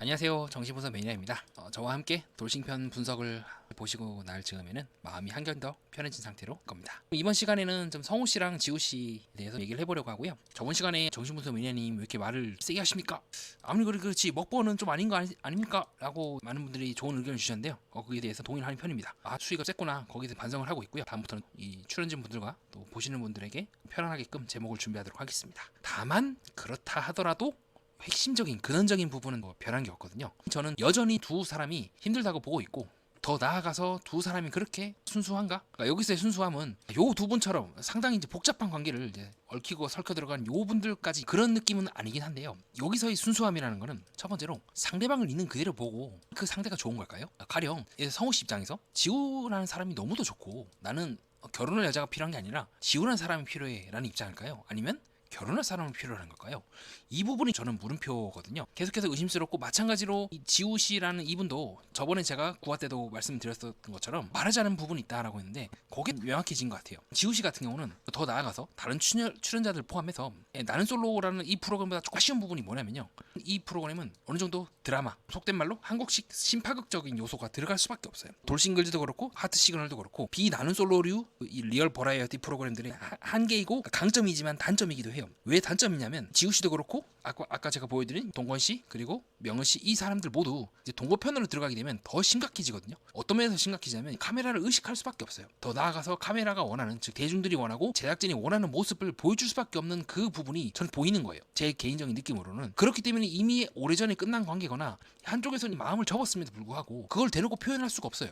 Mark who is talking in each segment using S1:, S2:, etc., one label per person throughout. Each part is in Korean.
S1: 안녕하세요. 정신분석 매니아입니다. 저와 함께 돌싱편 분석을 보시고 날 즈음에는 마음이 한결 더 편해진 상태로 겁니다. 이번 시간에는 좀 성우 씨랑 지우 씨에 대해서 얘기를 해보려고 하고요. 저번 시간에 정신분석 매니아님 왜 이렇게 말을 세게 하십니까? 아무리 그렇지 먹보는 좀 아닌 거 아닙니까? 라고 많은 분들이 좋은 의견을 주셨는데요. 거기에 대해서 동의를 하는 편입니다. 수위가 셌구나. 거기서 반성을 하고 있고요. 다음부터는 이 출연진 분들과 또 보시는 분들에게 편안하게끔 제목을 준비하도록 하겠습니다. 다만 그렇다 하더라도 핵심적인 근원적인 부분은 변한 게 없거든요. 저는 여전히 두 사람이 힘들다고 보고 있고, 더 나아가서 두 사람이 그렇게 순수한가? 그러니까 여기서의 순수함은 요 두 분처럼 상당히 이제 복잡한 관계를 이제 얽히고 설켜 들어간 요 분들까지 그런 느낌은 아니긴 한데요. 여기서의 순수함이라는 거는 첫 번째로 상대방을 있는 그대로 보고 그 상대가 좋은 걸까요? 가령 성우 씨 입장에서 지우라는 사람이 너무도 좋고 나는 결혼할 여자가 필요한 게 아니라 지우라는 사람이 필요해라는 입장일까요? 아니면 결혼할 사람은 필요한 걸까요? 이 부분이 저는 물음표거든요. 계속해서 의심스럽고, 마찬가지로 이 지우 씨라는 이분도 저번에 제가 구화 때도 말씀드렸던 것처럼 말하지 않은 부분이 있다라고 했는데 그게 명확해진 것 같아요. 지우 씨 같은 경우는 더 나아가서 다른 출연자들 포함해서 나는 솔로라는 이 프로그램보다 조금 아쉬운 부분이 뭐냐면요, 이 프로그램은 어느 정도 드라마, 속된 말로 한국식 심파극적인 요소가 들어갈 수밖에 없어요. 돌싱글즈도 그렇고 하트 시그널도 그렇고 비나는 솔로류 이 리얼 버라이어티 프로그램들의 한계이고 강점이지만 단점이기도 해요. 왜 단점이냐면 지우 씨도 그렇고 아까 제가 보여드린 동건 씨 그리고 명은 씨, 이 사람들 모두 이제 동거편으로 들어가게 되면 더 심각해지거든요. 어떤 면에서 심각해지냐면 카메라를 의식할 수밖에 없어요. 더 나아가서 카메라가 원하는, 즉 대중들이 원하고 제작진이 원하는 모습을 보여줄 수밖에 없는 그 부분이 저는 보이는 거예요. 제 개인적인 느낌으로는. 그렇기 때문에 이미 오래전에 끝난 관계거나 한쪽에서는 마음을 접었음에도 불구하고 그걸 대놓고 표현할 수가 없어요.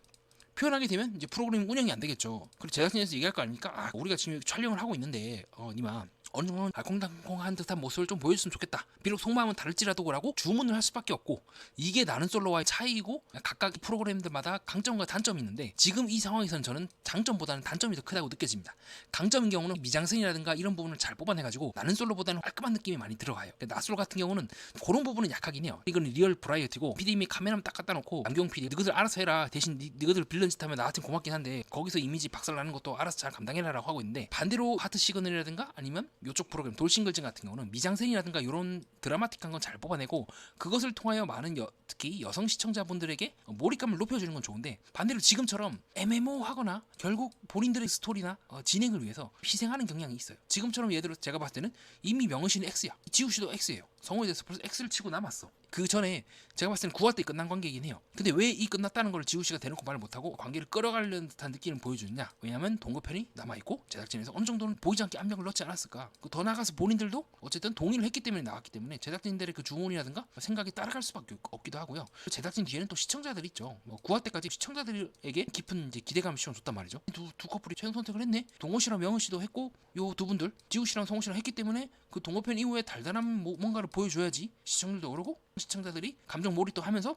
S1: 표현하게 되면 이제 프로그램 운영이 안 되겠죠. 그리고 제작진에서 얘기할 거 아닙니까? 우리가 지금 촬영을 하고 있는데 니마 어느 정도 알콩달콩한 듯한 모습을 좀 보여줬으면 좋겠다. 비록 속마음은 다를지라도라고 주문을 할 수밖에 없고, 이게 나는 솔로와의 차이이고 각각 프로그램들마다 강점과 단점이 있는데 지금 이 상황에서는 저는 장점보다는 단점이 더 크다고 느껴집니다. 강점인 경우는 미장센이라든가 이런 부분을 잘 뽑아내가지고 나는 솔로보다는 깔끔한 느낌이 많이 들어가요. 나솔로 같은 경우는 그런 부분은 약하긴 해요. 이건 리얼 브라이어티고 PD님이 카메라만 딱 갖다 놓고 안경 PD 너희들 알아서 해라, 대신 너희들 빌런 짓 하면 나한테 고맙긴 한데 거기서 이미지 박살나는 것도 알아서 잘 감당해라 라고 하고 있는데, 반대로 하트 시그널이라든가 아니면 요쪽 프로그램 돌싱글즈 같은 경우는 미장센이라든가 이런 드라마틱한 건 잘 뽑아내고 그것을 통하여 많은 특히 여성 시청자분들에게 몰입감을 높여주는 건 좋은데, 반대로 지금처럼 애매모호하거나 결국 본인들의 스토리나 진행을 위해서 희생하는 경향이 있어요. 지금처럼 예를 들어 제가 봤을 때는 이미 명은 씨는 X야, 지우 씨도 X예요. 성우에 대해서 벌써 X를 치고 남았어. 그 전에 제가 봤을 때는 9화 때 끝난 관계이긴 해요. 근데 왜 이 끝났다는 걸 지우 씨가 대놓고 말을 못하고 관계를 끌어가려는 듯한 느낌을 보여주느냐? 왜냐하면 동거편이 남아있고 제작진에서 어느 정도는 보이지 않게 압력을 넣지 않았을까? 더 나아가서 본인들도 어쨌든 동의를 했기 때문에 나왔기 때문에 제작진들의 그 주문이라든가 생각이 따라갈 수밖에 없기도 하고요. 제작진 뒤에는 또 시청자들이 있죠. 9화 때까지 시청자들에게 깊은 이제 기대감을 씌워줬단 말이죠. 두 커플이 최종 선택을 했네. 동건 씨랑 명은 씨도 했고 요 두 분들 지우 씨랑 성우 씨랑 했기 때문에 그 동거편 이후에 달달한 뭔가를 보여줘야지 시청자들도 그러고 시청자들이 감정 몰입도 하면서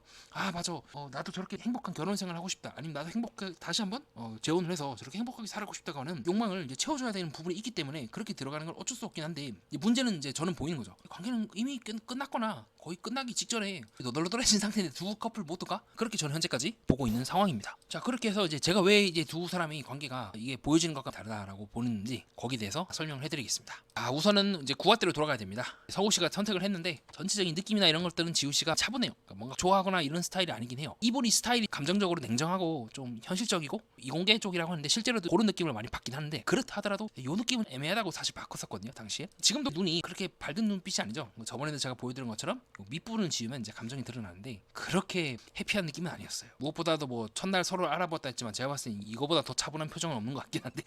S1: 맞아, 나도 저렇게 행복한 결혼 생활 하고 싶다, 아니면 나도 행복하게 다시 한번 재혼을 해서 저렇게 행복하게 살고 싶다고 하는 욕망을 이제 채워줘야 되는 부분이 있기 때문에 그렇게 들어가는 건 어쩔 수 없긴 한데, 문제는 이제 저는 보이는 거죠. 관계는 이미 끝났거나 거의 끝나기 직전에 너덜너덜해진 상태인데 두 커플 모두가 그렇게 저는 현재까지 보고 있는 상황입니다. 자, 그렇게 해서 이제 제가 왜 이제 두 사람의 관계가 이게 보여지는 것과 다르다라고 보는지 거기에 대해서 설명을 해드리겠습니다. 우선은 이제 구화대로 돌아가야 됩니다. 서구 씨가 선택을 했는데 전체적인 느낌이나 이런 것들은 지우 씨가 차분해요. 그러니까 뭔가 좋아하거나 이런 스타일이 아니긴 해요. 이분이 스타일이 감정적으로 냉정하고 좀 현실적이고 이공계 쪽이라고 하는데 실제로도 그런 느낌을 많이 받긴 하는데, 그렇다 하더라도 이 느낌은 애매하다고 사실 바꿨었거든요, 당시에. 지금도 눈이 그렇게 밝은 눈빛이 아니죠. 저번에도 제가 보여드린 것처럼 밑부분을 지으면 이제 감정이 드러나는데 그렇게 해피한 느낌은 아니었어요. 무엇보다도 뭐 첫날 서로 알아봤다 했지만 제가 봤을 때 이거보다 더 차분한 표정은 없는 것 같긴 한데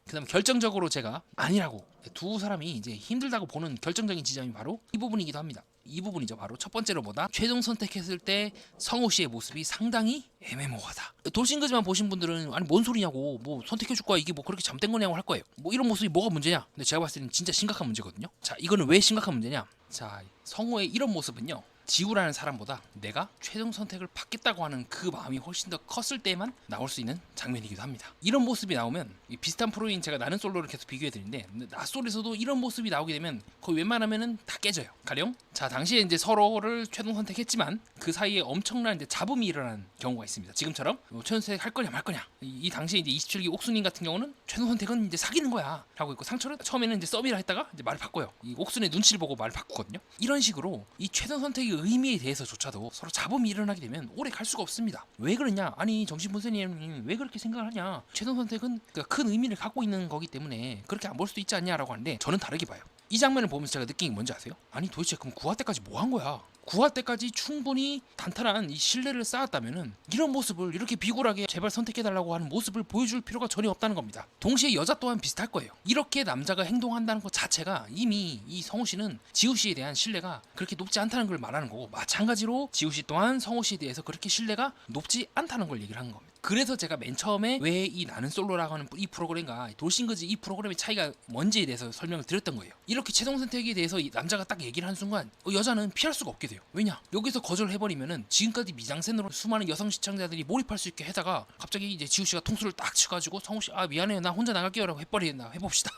S1: 그다음 결정적으로 제가 아니라고 두 사람이 이제 힘들다고 보는 결정적인 지점이 바로 이 부분이기도 합니다. 이 부분이죠. 바로 첫 번째로 보다 최종 선택했을 때 성우 씨의 모습이 상당히 애매모호하다. 돌싱글즈만 보신 분들은 아니 뭔 소리냐고, 뭐 선택해줄 거야, 이게 뭐 그렇게 잠된 거냐고 할 거예요. 뭐 이런 모습이 뭐가 문제냐? 근데 제가 봤을 때는 진짜 심각한 문제거든요. 자, 이거는 왜 심각한 문제냐? 자, 성우의 이런 모습은요, 지우라는 사람보다 내가 최종 선택을 받겠다고 하는 그 마음이 훨씬 더 컸을 때만 나올 수 있는 장면이기도 합니다. 이런 모습이 나오면 비슷한 프로인 제가 나는 솔로를 계속 비교해드리는데 나솔에서도 이런 모습이 나오게 되면 거의 웬만하면은 다 깨져요. 가령 자, 당시에 이제 서로를 최종 선택했지만 그 사이에 엄청난 이제 잡음이 일어난 경우가 있습니다. 지금처럼 최종 선택 할 거냐 말 거냐. 이 당시에 이제 27기 옥순님 같은 경우는 최종 선택은 이제 사귀는 거야 라고 있고, 상철은 처음에는 이제 썸이라 했다가 이제 말을 바꿔요. 이 옥순의 눈치를 보고 말을 바꾸거든요. 이런 식으로 이 최종 선택의 의미에 대해서조차도 서로 잡음이 일어나게 되면 오래 갈 수가 없습니다. 왜 그러냐? 아니 정신분석님 왜 그렇게 생각을 하냐? 최종 선택은 큰 의미를 갖고 있는 거기 때문에 그렇게 안 볼 수도 있지 않냐라고 하는데, 저는 다르게 봐요. 이 장면을 보면서 제가 느낀 게 뭔지 아세요? 아니 도대체 그럼 구화 때까지 뭐 한 거야? 구화 때까지 충분히 탄탄한 이 신뢰를 쌓았다면은 이런 모습을 이렇게 비굴하게 제발 선택해달라고 하는 모습을 보여줄 필요가 전혀 없다는 겁니다. 동시에 여자 또한 비슷할 거예요. 이렇게 남자가 행동한다는 것 자체가 이미 이 성우 씨는 지우 씨에 대한 신뢰가 그렇게 높지 않다는 걸 말하는 거고, 마찬가지로 지우 씨 또한 성우 씨에 대해서 그렇게 신뢰가 높지 않다는 걸 얘기를 하는 겁니다. 그래서 제가 맨 처음에 왜 이 나는 솔로라고 하는 이 프로그램과 돌싱그즈 이 프로그램의 차이가 뭔지에 대해서 설명을 드렸던 거예요. 이렇게 최종 선택에 대해서 이 남자가 딱 얘기를 하는 순간 여자는 피할 수가 없게 돼요. 왜냐? 여기서 거절을 해버리면은 지금까지 미장센으로 수많은 여성 시청자들이 몰입할 수 있게 해다가 갑자기 이제 지우 씨가 통수를 딱 쳐가지고 성우 씨, 아 미안해요, 나 혼자 나갈게요라고 해버리나 해봅시다.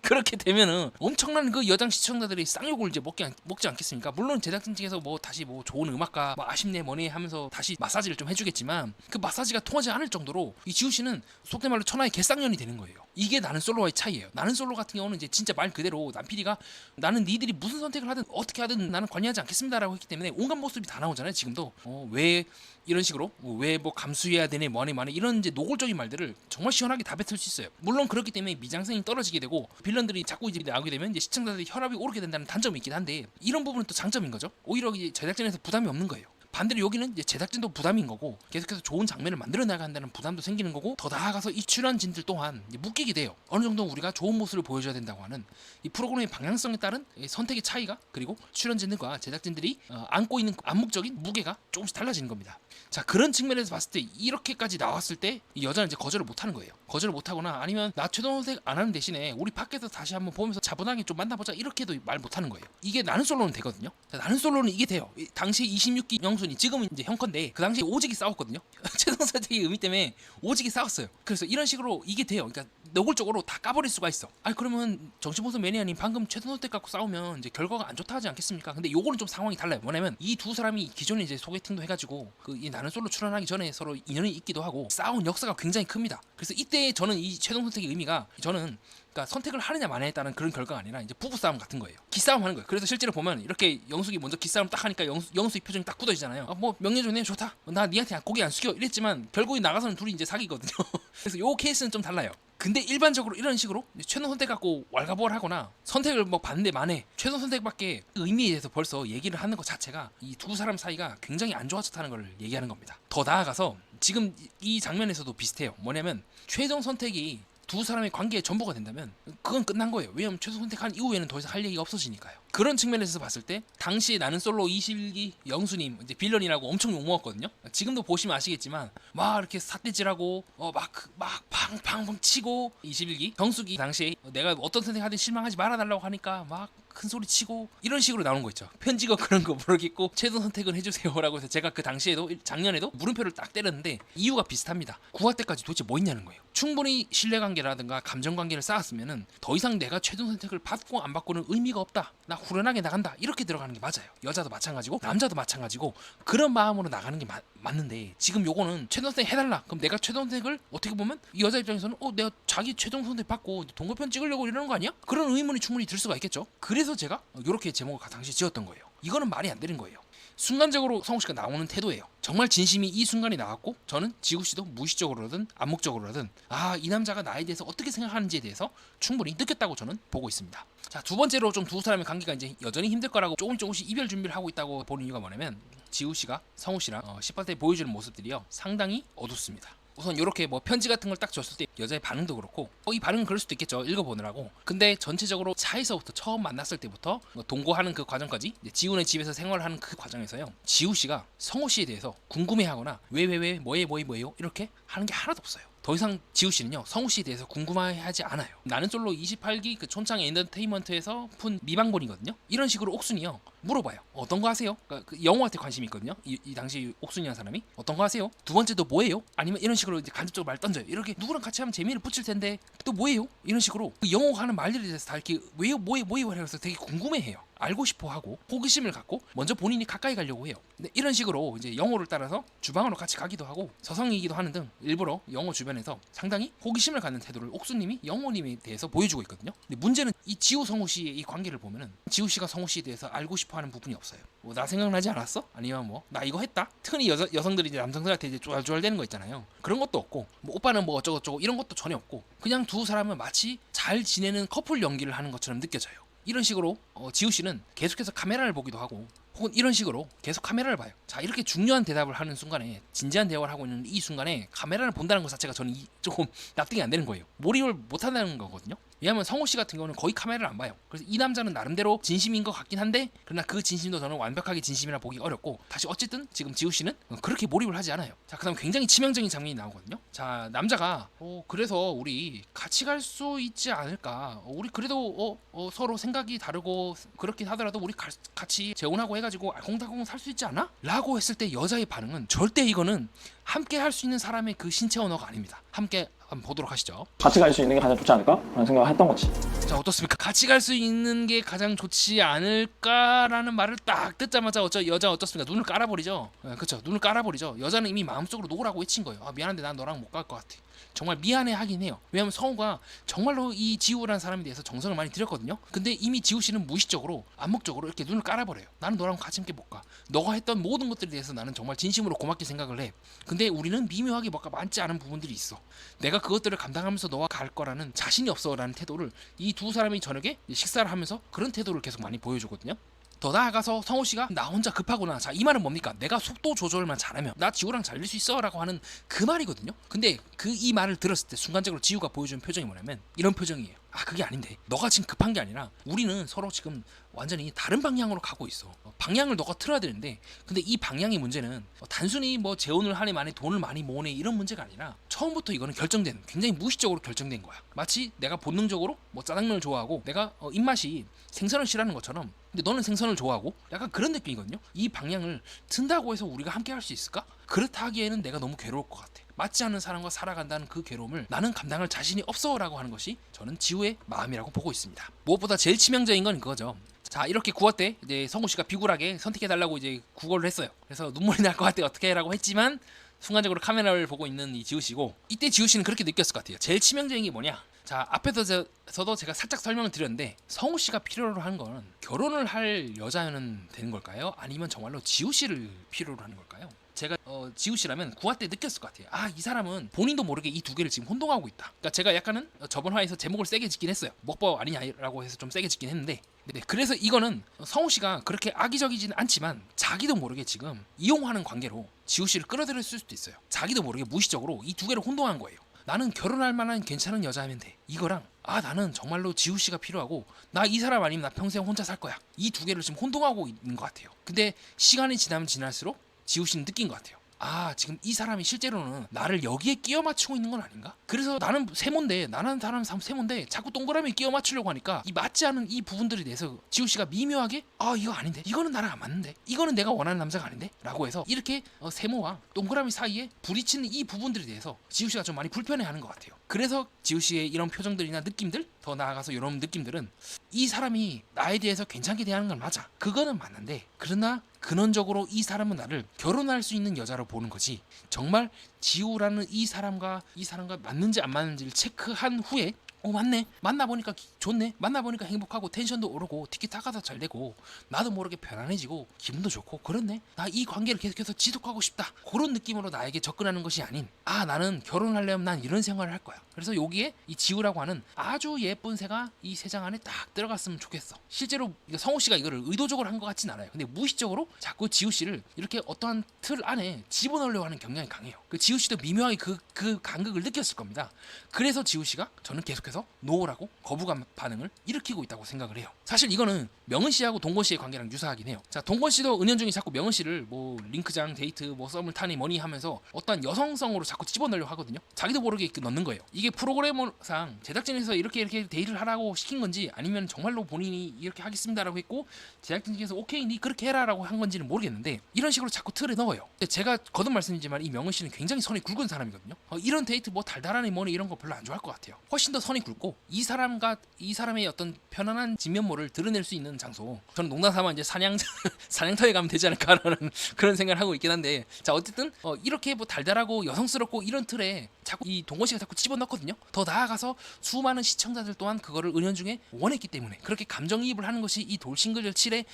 S1: 그렇게 되면은 엄청난 그 여장 시청자들이 쌍욕을 이제 먹지 않겠습니까? 물론 제작진 측에서 뭐 다시 뭐 좋은 음악가 뭐 아쉽네 뭐네 하면서 다시 마사지를 좀 해주겠지만, 그 마사지가 통하지 않을 정도로 이 지우 씨는 속된 말로 천하의 개쌍년이 되는 거예요. 이게 나는 솔로와의 차이예요. 나는 솔로 같은 경우는 이제 진짜 말 그대로 남 PD가 나는 니들이 무슨 선택을 하든 어떻게 하든 나는 관여하지 않겠습니다라고 했기 때문에 온갖 모습이 다 나오잖아요. 지금도 왜 이런 식으로 왜 뭐 감수해야 되네 뭐네 이런 이제 노골적인 말들을 정말 시원하게 다 뱉을 수 있어요. 물론 그렇기 때문에 미장센이 떨어지게 되고 빌런들이 자꾸 이제 나오게 되면 이제 시청자들이 혈압이 오르게 된다는 단점이 있긴 한데, 이런 부분은 또 장점인 거죠. 오히려 이제 제작진에서 부담이 없는 거예요. 반대로 여기는 이제 제작진도 부담인 거고 계속해서 좋은 장면을 만들어 나간다는 부담도 생기는 거고, 더 나아가서 이 출연진들 또한 이제 묶이게 돼요. 어느 정도 우리가 좋은 모습을 보여줘야 된다고 하는 이 프로그램의 방향성에 따른 선택의 차이가, 그리고 출연진들과 제작진들이 안고 있는 암묵적인 무게가 조금씩 달라지는 겁니다. 자, 그런 측면에서 봤을 때 이렇게까지 나왔을 때 이 여자는 이제 거절을 못하는 거예요. 거절을 못하거나 아니면 나 최종 선택 안 하는 대신에 우리 밖에서 다시 한번 보면서 차분하게 좀 만나보자 이렇게도 말 못하는 거예요. 이게 나는 솔로는 되거든요. 자, 나는 솔로는 이게 돼요. 당시 26기 영순이 지금은 이제 형컨대 그 당시에 오지게 싸웠거든요. 최종 선택의 의미 때문에 오지게 싸웠어요. 그래서 이런 식으로 이게 돼요. 그러니까 노골적으로 다 까버릴 수가 있어. 아니 그러면 정신보수 매니아님 방금 최종 선택 갖고 싸우면 이제 결과가 안 좋다 하지 않겠습니까? 근데 요거는 좀 상황이 달라요. 뭐냐면 이 두 사람이 기존에 이제 소개팅도 해가지고 이 나는 솔로 출연하기 전에 서로 인연이 있기도 하고 싸운 역사가 굉장히 큽니다. 그래서 이때 저는 이 최종 선택의 의미가, 저는 그러니까 선택을 하느냐 마느냐에 따른 그런 결과가 아니라 이제 부부 싸움 같은 거예요. 기싸움 하는 거예요. 그래서 실제로 보면 이렇게 영숙이 먼저 기싸움 딱 하니까 영숙이 표정이 딱 굳어지잖아요. 뭐 명예좋네 좋다. 나 니한테 고개 안 숙여 이랬지만 결국에 나가서는 둘이 이제 사귀거든요. 그래서 요 케이스는 좀 달라요. 근데 일반적으로 이런 식으로 최종 선택 갖고 왈가부월 하거나 선택을 뭐 받는데 만에 최종 선택밖에 의미에 대해서 벌써 얘기를 하는 것 자체가 이 두 사람 사이가 굉장히 안 좋아졌다는 걸 얘기하는 겁니다. 더 나아가서 지금 이 장면에서도 비슷해요. 뭐냐면 최종 선택이 두 사람의 관계의 전부가 된다면 그건 끝난 거예요. 왜냐면 최종 선택한 이후에는 더 이상 할 얘기가 없어지니까요. 그런 측면에서 봤을 때 당시에 나는 솔로 21기 영수님 이제 빌런이라고 엄청 욕먹었거든요. 지금도 보시면 아시겠지만 막 이렇게 삿대질하고 막 팡팡 치고, 21기 정숙이 당시에 내가 어떤 선택하든 실망하지 말아달라고 하니까 막 큰 소리 치고 이런 식으로 나오는 거 있죠. 편지가 그런 거 모르겠고 최종 선택은 해주세요라고 해서 제가 그 당시에도 작년에도 물음표를 딱 때렸는데 이유가 비슷합니다. 구화 때까지 도대체 뭐 있냐는 거예요. 충분히 신뢰관계라든가 감정관계를 쌓았으면은 더 이상 내가 최종 선택을 받고 안 받고는 의미가 없다. 나 후련하게 나간다. 이렇게 들어가는 게 맞아요. 여자도 마찬가지고 남자도 마찬가지고 그런 마음으로 나가는 게 맞는데, 지금 요거는 최종 선택 해달라. 그럼 내가 최종 선택을 어떻게 보면 이 여자 입장에서는 내가 자기 최종 선택 받고 동거편 찍으려고 이러는 거 아니야? 그런 의문이 충분히 들 수가 있겠죠. 그래서 제가 이렇게 제목을 당시 지었던 거예요. 이거는 말이 안 되는 거예요. 순간적으로 성우 씨가 나오는 태도예요. 정말 진심이 이 순간에 나왔고, 저는 지구 씨도 무의식적으로든 암묵적으로든 이 남자가 나에 대해서 어떻게 생각하는지에 대해서 충분히 느꼈다고 저는 보고 있습니다. 자, 두 번째로 좀 두 사람의 관계가 이제 여전히 힘들 거라고 조금씩 이별 준비를 하고 있다고 보는 이유가 뭐냐면, 지우 씨가 성우 씨랑 18대 보여주는 모습들이요 상당히 어둡습니다. 우선 이렇게 뭐 편지 같은 걸 딱 줬을 때 여자의 반응도 그렇고 이 반응은 그럴 수도 있겠죠. 읽어보느라고. 근데 전체적으로 차에서부터 처음 만났을 때부터 동거하는 그 과정까지 지훈의 집에서 생활하는 그 과정에서요, 지우 씨가 성우 씨에 대해서 궁금해하거나 왜 뭐예요 이렇게 하는 게 하나도 없어요. 더 이상 지우 씨는요 성우 씨에 대해서 궁금해하지 않아요. 나는 솔로 28기 그 촌창 엔터테인먼트에서 푼 미방본이거든요. 이런 식으로 옥순이요 물어봐요. 어떤 거 하세요? 그러니까 그 영호한테 관심이 있거든요. 이 당시 옥순이라는 사람이 어떤 거 하세요? 두 번째도 뭐예요? 아니면 이런 식으로 이제 간접적으로 말 던져요. 이렇게 누구랑 같이 하면 재미를 붙일 텐데 또 뭐예요? 이런 식으로 그 영호가 하는 말들에 대해서 다 이렇게 왜요 뭐예요 해서 되게 궁금해해요. 알고 싶어하고 호기심을 갖고 먼저 본인이 가까이 가려고 해요. 근데 이런 식으로 이제 영호를 따라서 주방으로 같이 가기도 하고 서성이기도 하는 등 일부러 영호 주변에서 상당히 호기심을 갖는 태도를 옥수님이 영호님에 대해서 보여주고 있거든요. 근데 문제는 이 지우 성우 씨의 이 관계를 보면은 지우 씨가 성우 씨에 대해서 알고 싶어하는 부분이 없어요. 뭐 나 생각나지 않았어? 아니면 뭐 나 이거 했다? 흔히 여성들이 이제 남성들한테 이제 쪼알쪼알대는 거 있잖아요. 그런 것도 없고 뭐 오빠는 뭐 어쩌고저쩌고 이런 것도 전혀 없고 그냥 두 사람은 마치 잘 지내는 커플 연기를 하는 것처럼 느껴져요. 이런 식으로 지우 씨는 계속해서 카메라를 보기도 하고 혹은 이런 식으로 계속 카메라를 봐요. 자, 이렇게 중요한 대답을 하는 순간에 진지한 대화를 하고 있는 이 순간에 카메라를 본다는 것 자체가 저는 조금 납득이 안 되는 거예요. 몰입을 못 한다는 거거든요. 왜냐하면 성우 씨 같은 경우는 거의 카메라를 안 봐요. 그래서 이 남자는 나름대로 진심인 것 같긴 한데 그러나 그 진심도 저는 완벽하게 진심이라 보기 어렵고 다시 어쨌든 지금 지우 씨는 그렇게 몰입을 하지 않아요. 자, 그다음 굉장히 치명적인 장면이 나오거든요. 자, 남자가 그래서 우리 같이 갈 수 있지 않을까? 우리 그래도 서로 생각이 다르고 그렇긴 하더라도 우리 같이 재혼하고 해가지고 알콩달콩 살 수 있지 않아? 라고 했을 때 여자의 반응은 절대 이거는 함께 할 수 있는 사람의 그 신체 언어가 아닙니다. 함께 한번 보도록 하시죠.
S2: 같이 갈 수 있는 게 가장 좋지 않을까? 라는 생각을 했던 거지.
S1: 자, 어떻습니까? 같이 갈 수 있는 게 가장 좋지 않을까라는 말을 딱 듣자마자 여자 어떻습니까? 눈을 깔아버리죠. 그렇죠. 눈을 깔아버리죠. 여자는 이미 마음속으로 놓으라고 외친 거예요. 아, 미안한데 난 너랑 못 갈 것 같아. 정말 미안해 하긴 해요. 왜냐하면 성우가 정말로 이 지우라는 사람에 대해서 정성을 많이 들였거든요. 근데 이미 지우 씨는 무의식적으로 암묵적으로 이렇게 눈을 깔아버려요. 나는 너랑 같이 함께 못 가. 너가 했던 모든 것들에 대해서 나는 정말 진심으로 고맙게 생각을 해. 근데 우리는 미묘하게 뭔가 맞지 않은 부분들이 있어. 내가 그것들을 감당하면서 너와 갈 거라는 자신이 없어라는 태도를 이 두 사람이 저녁에 식사를 하면서 그런 태도를 계속 많이 보여주거든요. 더 나아가서 성호 씨가 나 혼자 급하구나. 자, 이 말은 뭡니까? 내가 속도 조절만 잘하면 나 지우랑 잘 될 수 있어라고 하는 그 말이거든요. 근데 이 말을 들었을 때 순간적으로 지우가 보여주는 표정이 뭐냐면 이런 표정이에요. 아, 그게 아닌데 너가 지금 급한 게 아니라 우리는 서로 지금 완전히 다른 방향으로 가고 있어. 방향을 너가 틀어야 되는데 근데 이 방향의 문제는 단순히 뭐 재혼을 하네 마네 돈을 많이 모으네 이런 문제가 아니라 처음부터 이거는 결정된 굉장히 무의식적으로 결정된 거야. 마치 내가 본능적으로 뭐 짜장면을 좋아하고 내가 입맛이 생선을 싫어하는 것처럼 근데 너는 생선을 좋아하고 약간 그런 느낌이거든요. 이 방향을 튼다고 해서 우리가 함께 할 수 있을까? 그렇다 하기에는 내가 너무 괴로울 것 같아. 맞지 않는 사람과 살아간다는 그 괴로움을 나는 감당할 자신이 없어라고 하는 것이 저는 지우의 마음이라고 보고 있습니다. 무엇보다 제일 치명적인 건 그거죠. 자, 이렇게 구화 때 이제 성우 씨가 비굴하게 선택해달라고 이제 구걸을 했어요. 그래서 눈물이 날 것 같아 어떻게 해라고 했지만 순간적으로 카메라를 보고 있는 이 지우 씨고 이때 지우 씨는 그렇게 느꼈을 것 같아요. 제일 치명적인 게 뭐냐? 자, 앞에서도 제가 살짝 설명을 드렸는데 성우 씨가 필요로 하는 건 결혼을 할 여자는 되는 걸까요? 아니면 정말로 지우 씨를 필요로 하는 걸까요? 제가 지우 씨라면 구화 때 느꼈을 것 같아요. 아, 이 사람은 본인도 모르게 이 두 개를 지금 혼동하고 있다. 그러니까 제가 약간은 저번 화에서 제목을 세게 짓긴 했어요. 먹법 아니냐라고 해서 좀 세게 짓긴 했는데 네, 그래서 이거는 성우 씨가 그렇게 악의적이지는 않지만 자기도 모르게 지금 이용하는 관계로 지우 씨를 끌어들일 수도 있어요. 자기도 모르게 무의식적으로 이 두 개를 혼동한 거예요. 나는 결혼할 만한 괜찮은 여자면 돼. 이거랑 아, 나는 정말로 지우 씨가 필요하고 나 이 사람 아니면 나 평생 혼자 살 거야. 이 두 개를 지금 혼동하고 있는 것 같아요. 근데 시간이 지나면 지날수록 지우 씨는 느낀 것 같아요. 아, 지금 이 사람이 실제로는 나를 여기에 끼워 맞추고 있는 건 아닌가? 그래서 나는 세모인데 나는 사람 세모인데 자꾸 동그라미에 끼워 맞추려고 하니까 이 맞지 않은 이 부분들에 대해서 지우 씨가 미묘하게 아, 이거 아닌데 이거는 나랑 안 맞는데 이거는 내가 원하는 남자가 아닌데 라고 해서 이렇게 세모와 동그라미 사이에 부딪히는 이 부분들에 대해서 지우 씨가 좀 많이 불편해하는 것 같아요. 그래서 지우 씨의 이런 표정들이나 느낌들 더 나아가서 이런 느낌들은 이 사람이 나에 대해서 괜찮게 대하는 건 맞아. 그거는 맞는데 그러나 근원적으로 이 사람은 나를 결혼할 수 있는 여자로 보는 거지. 정말 지우라는 이 사람과 맞는지 안 맞는지를 체크한 후에 맞네. 만나보니까 좋네. 만나보니까 행복하고 텐션도 오르고 티키타카도 잘 되고 나도 모르게 편안해지고 기분도 좋고 그렇네. 나 이 관계를 계속해서 지속하고 싶다. 그런 느낌으로 나에게 접근하는 것이 아닌 아, 나는 결혼하려면 난 이런 생활을 할 거야. 그래서 여기에 이 지우라고 하는 아주 예쁜 새가 이 새장 안에 딱 들어갔으면 좋겠어. 실제로 성우 씨가 이거를 의도적으로 한 것 같진 않아요. 근데 무의식적으로 자꾸 지우 씨를 이렇게 어떠한 틀 안에 집어넣으려고 하는 경향이 강해요. 그 지우 씨도 미묘하게 그 간극을 느꼈을 겁니다. 그래서 지우 씨가 저는 계속해서 노라고 거부감 반응을 일으키고 있다고 생각을 해요. 사실 이거는 명은 씨하고 동건 씨의 관계랑 유사하긴 해요. 자, 동건 씨도 은연중에 자꾸 명은 씨를 뭐 링크장 데이트 뭐 썸을 타니 뭐니 하면서 어떠한 여성성으로 자꾸 집어넣으려고 하거든요. 자기도 모르게 넣는 거예요. 이게 프로그래머상 제작진에서 이렇게 데이트를 하라고 시킨 건지 아니면 정말로 본인이 이렇게 하겠습니다라고 했고 제작진께서 오케이 니 그렇게 해라라고 한 건지는 모르겠는데 이런 식으로 자꾸 틀에 넣어요. 근데 제가 거듭 말씀드리지만 이 명은 씨는 굉장히 선이 굵은 사람이거든요. 이런 데이트 뭐 달달하니 뭐니 이런 거 별로 안 좋아할 것 같아요. 훨씬 더 선이 굵고 이 사람의 어떤 편안한 진면모를 드러낼 수 있는 하는 장소. 저는 농담 삼아 이제 사냥터에 가면 되지 않을까라는 그런 생각을 하고 있긴 한데, 자 어쨌든 이렇게 뭐 달달하고 여성스럽고 이런 틀에 자꾸 이 동건 씨가 자꾸 집어넣거든요. 더 나아가서 수많은 시청자들 또한 그거를 은연중에 원했기 때문에, 그렇게 감정이입을 하는 것이 이 돌싱글 7의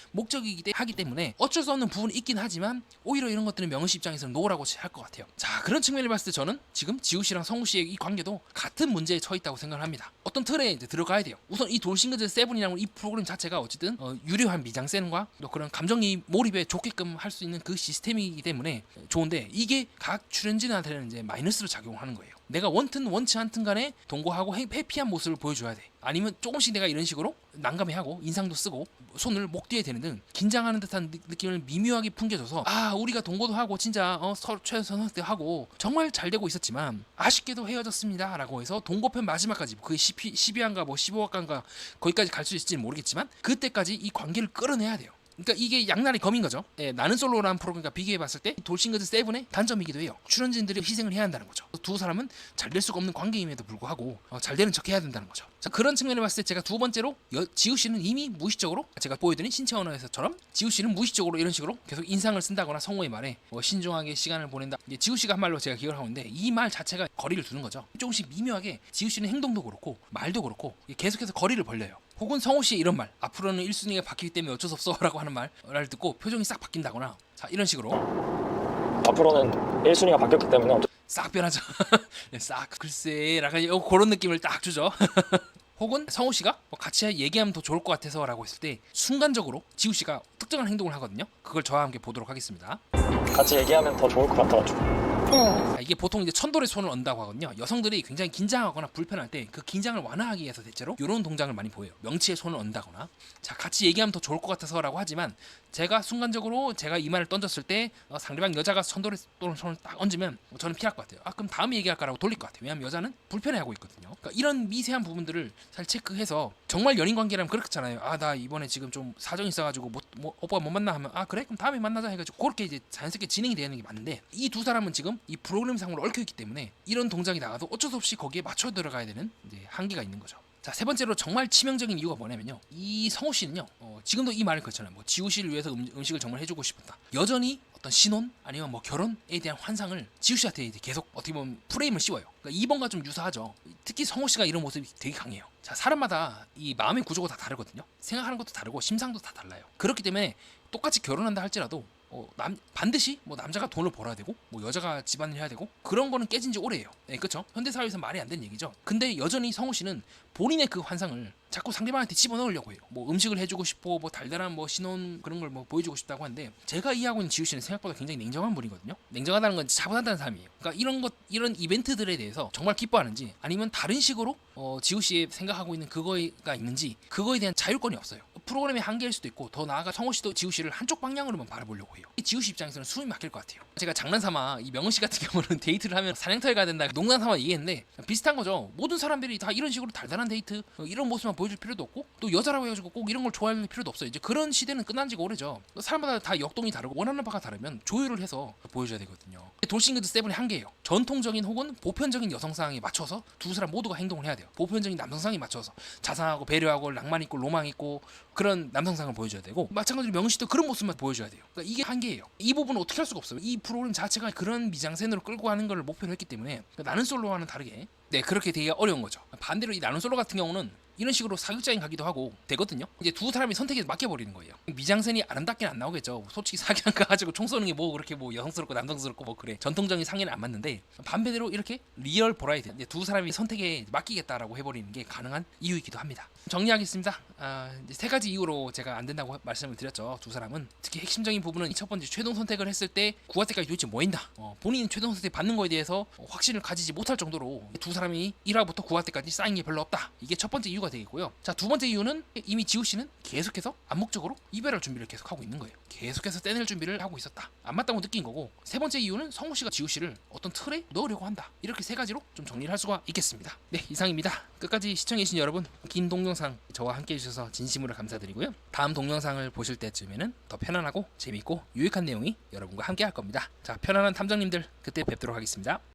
S1: 하기 때문에 어쩔 수 없는 부분이 있긴 하지만, 오히려 이런 것들은 명은 씨 입장에서는 노라고 할 것 같아요. 자 그런 측면을 봤을 때 저는 지금 지우 씨랑 성우 씨의 이 관계도 같은 문제에 처해 있다고 생각을 합니다. 어떤 틀에 이제 들어가야 돼요. 우선 이 돌싱글 7이라는 이 프로그램 자체가 어쨌든 유려한 미장센과 또 그런 감정이입 몰입에 좋게끔 할 수 있는 그 시스템이기 때문에 좋은데, 이게 각 출연진한테는 이제 마이너스로 작용하는 거예요. 내가 원튼 원치 않든 간에 동거하고 해피한 모습을 보여줘야 돼. 아니면 조금씩 내가 이런 식으로 난감해하고 인상도 쓰고 손을 목 뒤에 대는 등 긴장하는 듯한 느낌을 미묘하게 풍겨줘서, 아 우리가 동거도 하고 진짜 서로 최선을 하고 정말 잘 되고 있었지만 아쉽게도 헤어졌습니다 라고 해서 동거편 마지막까지 그게 12화인가 뭐 15화인가 거기까지 갈 수 있을지는 모르겠지만 그때까지 이 관계를 끌어내야 돼요. 그러니까 이게 양날의 검인 거죠. 예, 나는 솔로라는 프로그램과 비교해봤을 때 돌싱글즈 7의 단점이기도 해요. 출연진들이 희생을 해야 한다는 거죠. 두 사람은 잘 될 수가 없는 관계임에도 불구하고 잘 되는 척 해야 된다는 거죠. 자, 그런 측면을 봤을 때 제가 두 번째로 지우 씨는 이미 무의식적으로, 제가 보여드린 신체 언어에서처럼 지우 씨는 무의식적으로 이런 식으로 계속 인상을 쓴다거나 성우의 말에 신중하게 시간을 보낸다. 이제 지우 씨가 한 말로 제가 기억을 하고 있는데, 이 말 자체가 거리를 두는 거죠. 조금씩 미묘하게 지우 씨는 행동도 그렇고 말도 그렇고 계속해서 거리를 벌려요. 혹은 성우 씨의 이런 말, 앞으로는 1순위가 바뀌기 때문에 어쩔 수 없어 라고 하는 말을 듣고 표정이 싹 바뀐다거나, 자 이런 식으로
S2: 앞으로는 1순위가 바뀌었기 때문에
S1: 싹 변하죠. 싹 글쎄 약간 그런 느낌을 딱 주죠. 혹은 성우 씨가 같이 얘기하면 더 좋을 것 같아서 라고 했을 때 순간적으로 지우 씨가 특정한 행동을 하거든요. 그걸 저와 함께 보도록 하겠습니다.
S2: 같이 얘기하면 더 좋을 것 같아가지고.
S1: 자, 이게 보통 이제 천돌의 손을 얹다고 하거든요. 여성들이 굉장히 긴장하거나 불편할 때 그 긴장을 완화하기 위해서 대체로 이런 동작을 많이 보여요. 명치에 손을 얹다거나, 자 같이 얘기하면 더 좋을 것 같아서라고 하지만, 제가 순간적으로 제가 이 말을 던졌을 때 상대방 여자가 천돌의 손을 딱 얹으면 저는 피할 것 같아요. 아 그럼 다음에 얘기할까라고 돌릴 것 같아요. 왜냐하면 여자는 불편해하고 있거든요. 그러니까 이런 미세한 부분들을 잘 체크해서, 정말 연인 관계라면 그렇잖아요. 아 나 이번에 지금 좀 사정이 있어가지고 오빠가 못 만나 하면, 아 그래 그럼 다음에 만나자 해가지고 그렇게 이제 자연스럽게 진행이 되는 게 맞는데, 이 두 사람은 지금 이 프로그램 상으로 얽혀있기 때문에 이런 동작이 나가도 어쩔 수 없이 거기에 맞춰 들어가야 되는 이제 한계가 있는 거죠. 자, 세 번째로 정말 치명적인 이유가 뭐냐면요, 이 성우 씨는요 지금도 이 말을 그렇잖아요. 뭐 지우 씨를 위해서 음식을 정말 해주고 싶었다. 여전히 어떤 신혼 아니면 뭐 결혼에 대한 환상을 지우 씨한테 이제 계속 어떻게 보면 프레임을 씌워요. 그러니까 2번과 좀 유사하죠. 특히 성우 씨가 이런 모습이 되게 강해요. 자, 사람마다 이 마음의 구조가 다 다르거든요. 생각하는 것도 다르고 심상도 다 달라요. 그렇기 때문에 똑같이 결혼한다 할지라도 반드시 뭐 남자가 돈을 벌어야 되고 뭐 여자가 집안일 해야 되고 그런 거는 깨진 지 오래예요. 네, 그렇죠? 현대 사회에서 말이 안 되는 얘기죠. 근데 여전히 성우 씨는 본인의 그 환상을 자꾸 상대방한테 집어넣으려고 해요. 뭐 음식을 해주고 싶고 뭐 달달한 뭐 신혼 그런 걸 뭐 보여주고 싶다고 하는데, 제가 이해하고 있는 지우 씨는 생각보다 굉장히 냉정한 분이거든요. 냉정하다는 건 차분하다는 사람이에요. 그러니까 이런 이벤트들에 대해서 정말 기뻐하는지, 아니면 다른 식으로 지우 씨의 생각하고 있는 그거가 있는지, 그거에 대한 자율권이 없어요. 프로그램의 한계일 수도 있고, 더 나아가 성우 씨도 지우 씨를 한쪽 방향으로만 바라보려고 해요. 지우 씨 입장에서는 숨이 막힐 것 같아요. 제가 장난삼아 이 명은 씨 같은 경우는 데이트를 하면 사냥터에 가야 된다 농담삼아 얘기했는데, 비슷한 거죠. 모든 사람들이 다 이런 식으로 달달한 데이트 이런 모습만 보여줄 필요도 없고, 또 여자라고 해가지고 꼭 이런 걸 좋아할 필요도 없어요. 이제 그런 시대는 끝난 지가 오래죠. 사람마다 다 역동이 다르고 원하는 바가 다르면 조율을 해서 보여줘야 되거든요. 돌싱글즈 7의 한계예요. 전통적인 혹은 보편적인 여성상에 맞춰서 두 사람 모두가 행동을 해야 돼요. 보편적인 남성상에 맞춰서 자상하고 배려하고 낭만 있고 로망 있고 그런 남성상을 보여줘야 되고, 마찬가지로 명은 씨도 그런 모습만 보여줘야 돼요. 그러니까 이게 한계예요. 이 부분은 어떻게 할 수가 없어요. 이 프로그램 자체가 그런 미장센으로 끌고 가는 걸 목표로 했기 때문에, 그러니까 나는 솔로와는 다르게 그렇게 되기가 어려운 거죠. 반대로 이 나는 솔로 같은 경우는 이런 식으로 사격장에 가기도 하고 되거든요. 이제 두 사람이 선택에 맡겨버리는 거예요. 미장센이 아름답게 안 나오겠죠. 솔직히 사기랑 가가지고 총 쏘는 게 뭐 그렇게 뭐 여성스럽고 남성스럽고 뭐 그래. 전통적인 상에는 안 맞는데, 반대로 이렇게 리얼 버라이드, 이제 두 사람이 선택에 맡기겠다라고 해버리는 게 가능한 이유이기도 합니다. 정리하겠습니다. 이제 세 가지 이유로 제가 안 된다고 말씀을 드렸죠. 두 사람은 특히 핵심적인 부분은 이 첫 번째 최종 선택을 했을 때 구화 때까지 도대체 뭐 했나, 본인 최종 선택 받는 거에 대해서 확신을 가지지 못할 정도로 두 사람이 1화부터 9화 때까지 쌓인 게 별로 없다. 이게 첫 번째 이유가 되겠고요. 자, 두 번째 이유는 이미 지우 씨는 계속해서 암묵적으로 이별할 준비를 계속 하고 있는 거예요. 계속해서 떼낼 준비를 하고 있었다. 안 맞다고 느낀 거고, 세 번째 이유는 성우 씨가 지우 씨를 어떤 틀에 넣으려고 한다. 이렇게 세 가지로 좀 정리를 할 수가 있겠습니다. 네, 이상입니다. 끝까지 시청해주신 여러분, 긴 동영상 저와 함께 해주셔서 진심으로 감사드리고요. 다음 동영상을 보실 때쯤에는 더 편안하고 재밌고 유익한 내용이 여러분과 함께 할 겁니다. 자, 편안한 탐정님들, 그때 뵙도록 하겠습니다.